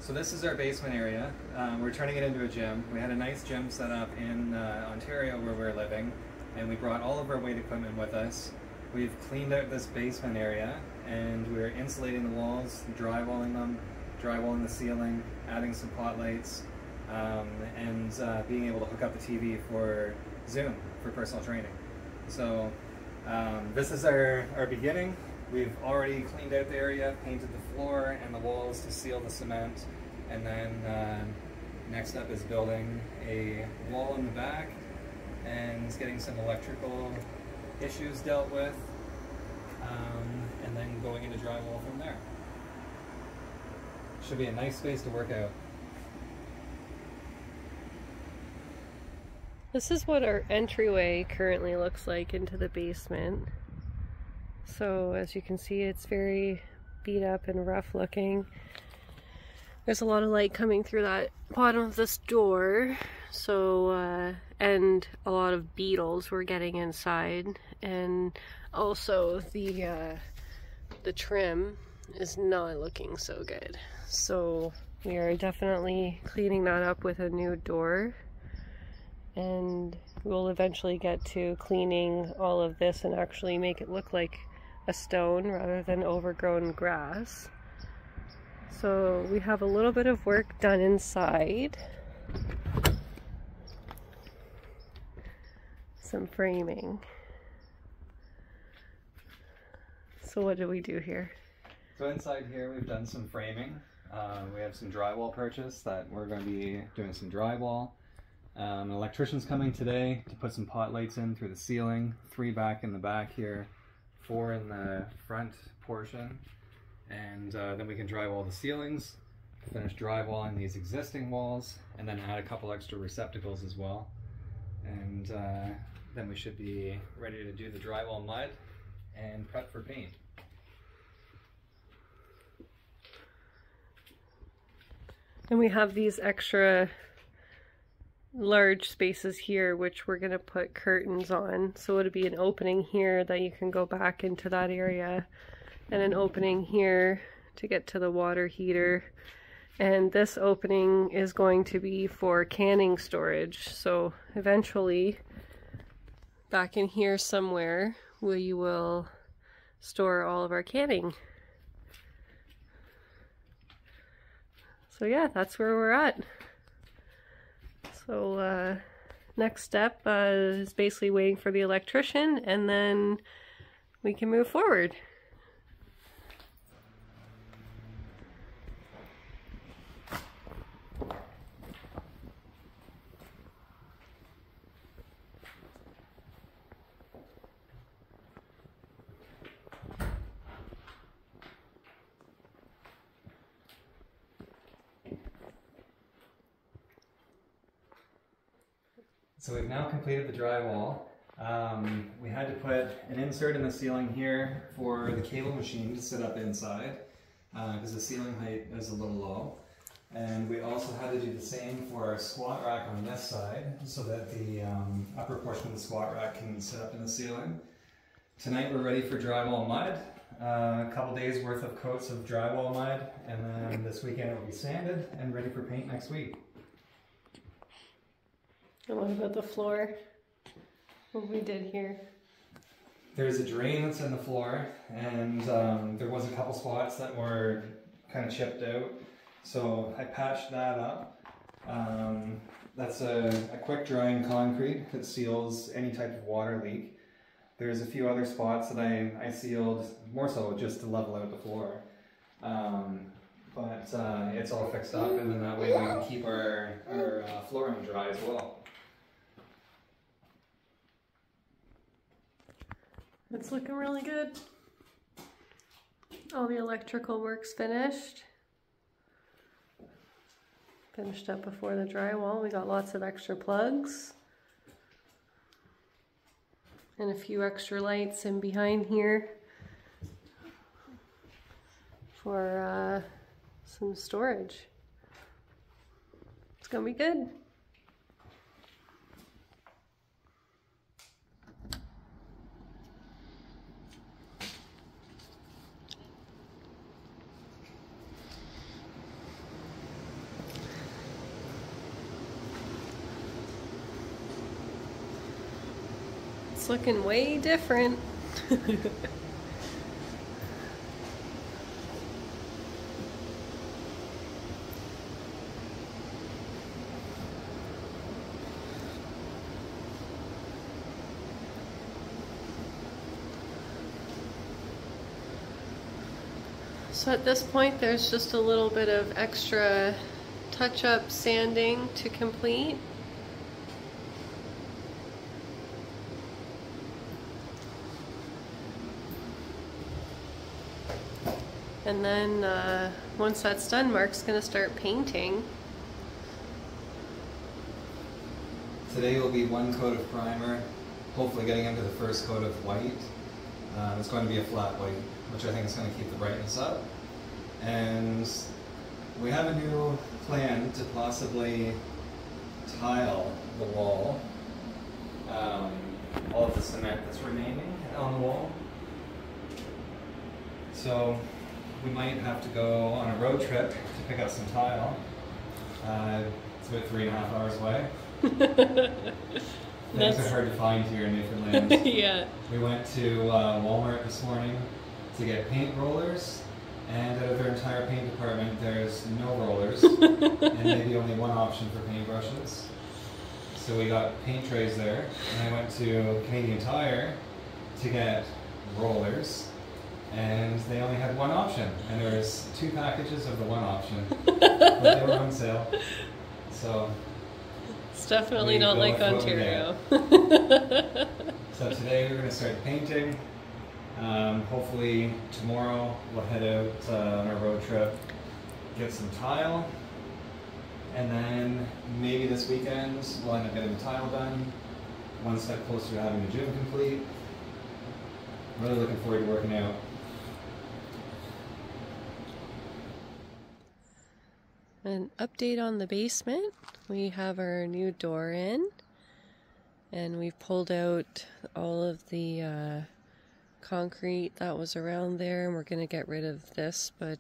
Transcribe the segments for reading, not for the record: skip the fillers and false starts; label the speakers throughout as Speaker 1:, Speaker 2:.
Speaker 1: So this is our basement area. We're turning it into a gym. We had a nice gym set up in Ontario where we're living, and we brought all of our weight equipment with us. We've cleaned out this basement area, and we're insulating the walls, drywalling them, drywalling the ceiling, adding some pot lights, and being able to hook up the TV for Zoom for personal training. So this is our beginning. We've already cleaned out the area, painted the floor and the walls to seal the cement, and then next up is building a wall in the back and getting some electrical issues dealt with, and then going into drywall from there. Should be a nice space to work out.
Speaker 2: This is what our entryway currently looks like into the basement. So as you can see, it's very beat up and rough looking. There's a lot of light coming through that bottom of this door. So, and a lot of beetles were getting inside. And also the trim is not looking so good. So we are definitely cleaning that up with a new door. And we'll eventually get to cleaning all of this and actually make it look like a stone rather than overgrown grass. So we have a little bit of work done inside. Some framing. So what do we do here?
Speaker 1: So inside here we've done some framing. We have some drywall purchase that we're going to be doing some drywall. An electrician's coming today to put some pot lights in through the ceiling, 3 back in the back here, 4 in the front portion, and then we can drywall the ceilings, finish drywalling these existing walls, and then add a couple extra receptacles as well. And then we should be ready to do the drywall mud and prep for paint.
Speaker 2: And we have these extra large spaces here which we're going to put curtains on, so it'll be an opening here that you can go back into that area, and an opening here to get to the water heater, and this opening is going to be for canning storage. So eventually back in here somewhere we will store all of our canning. So yeah, that's where we're at. So next step is basically waiting for the electrician, and then we can move forward.
Speaker 1: So we've now completed the drywall. We had to put an insert in the ceiling here for the cable machine to sit up inside because the ceiling height is a little low. And we also had to do the same for our squat rack on this side so that the upper portion of the squat rack can sit up in the ceiling. Tonight we're ready for drywall mud. A couple days worth of coats of drywall mud, and then this weekend it will be sanded and ready for paint next week.
Speaker 2: And what about the floor? What we did here?
Speaker 1: There's a drain that's in the floor, and there was a couple spots that were kind of chipped out, so I patched that up. That's a quick drying concrete that seals any type of water leak. There's a few other spots that I sealed, more so just to level out the floor. But it's all fixed up, and then that way we can keep our flooring dry as well.
Speaker 2: It's looking really good. All the electrical work's finished. Finished up before the drywall. We got lots of extra plugs. And a few extra lights in behind here for some storage. It's gonna be good. It's looking way different. So at this point there's just a little bit of extra touch-up sanding to complete. And then once that's done, Mark's gonna start painting.
Speaker 1: Today will be one coat of primer, hopefully getting into the first coat of white. It's going to be a flat white, which I think is going to keep the brightness up. And we have a new plan to possibly tile the wall, all of the cement that's remaining on the wall. So we might have to go on a road trip to pick up some tile. It's about 3.5 hours away. Things are hard to find here in Newfoundland.
Speaker 2: Yeah.
Speaker 1: We went to Walmart this morning to get paint rollers, and out of their entire paint department there's no rollers and maybe only one option for paintbrushes. So we got paint trays there, and I went to Canadian Tire to get rollers, and they only had one option, and there was 2 packages of the one option, but they were on sale. So
Speaker 2: it's definitely not like Ontario.
Speaker 1: So today we're going to start painting. Hopefully tomorrow we'll head out on our road trip, get some tile, and then maybe this weekend we'll end up getting the tile done, one step closer to having the gym complete. I'm really looking forward to working out.
Speaker 2: An update on the basement. We have our new door in, and we've pulled out all of the concrete that was around there, and we're going to get rid of this, but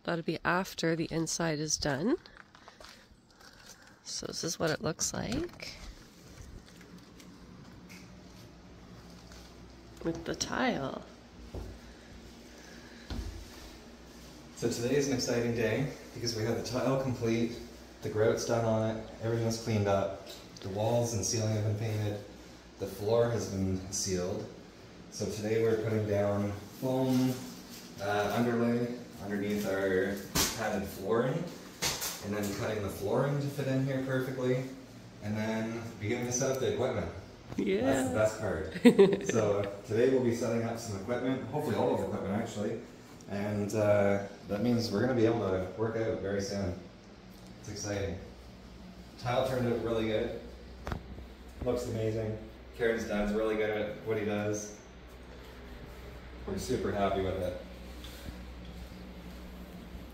Speaker 2: that'll be after the inside is done. So this is what it looks like with the tile.
Speaker 1: So today is an exciting day because we have the tile complete, the grout's done on it, everything is cleaned up, the walls and ceiling have been painted, the floor has been sealed. So today we're putting down foam underlay underneath our padded flooring, and then cutting the flooring to fit in here perfectly, and then beginning to set up the equipment.
Speaker 2: Yeah.
Speaker 1: That's the best part. So today we'll be setting up some equipment, hopefully all of the equipment actually, and that means we're going to be able to work out very soon. It's exciting. Tile turned out really good. Looks amazing. Karen's dad's really good at what he does. We're super happy with it.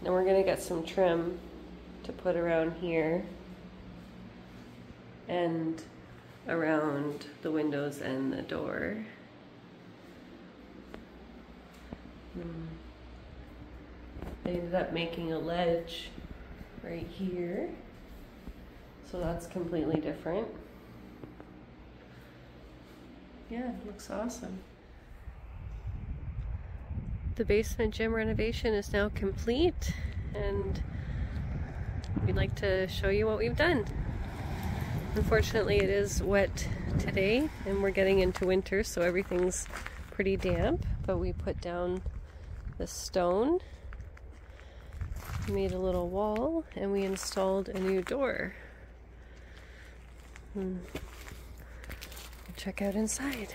Speaker 2: And we're going to get some trim to put around here and around the windows and the door. I ended up making a ledge right here, so that's completely different. Yeah, it looks awesome. The basement gym renovation is now complete, and we'd like to show you what we've done. Unfortunately, it is wet today, and we're getting into winter, so everything's pretty damp, but we put down the stone, made a little wall, and we installed a new door. Check out inside.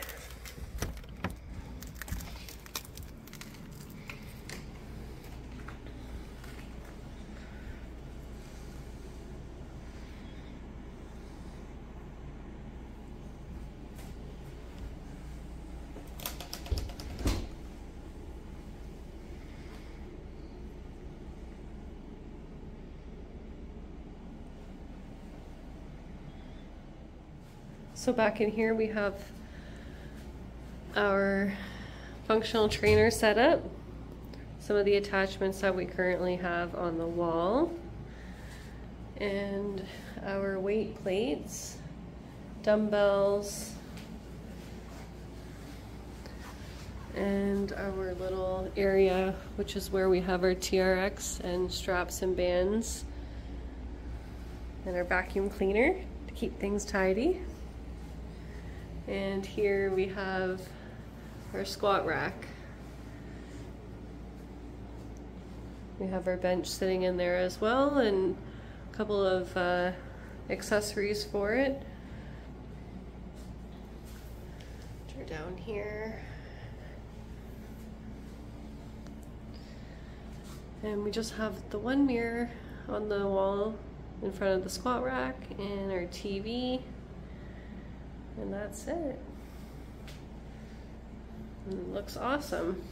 Speaker 2: So back in here we have our functional trainer set up, some of the attachments that we currently have on the wall, and our weight plates dumbbells, and our little area, which is where we have our TRX and straps and bands, and our vacuum cleaner to keep things tidy. And here we have our squat rack. We have our bench sitting in there as well, and a couple of accessories for it. Turn down here. And we just have the one mirror on the wall in front of the squat rack and our TV. And that's it. And it looks awesome.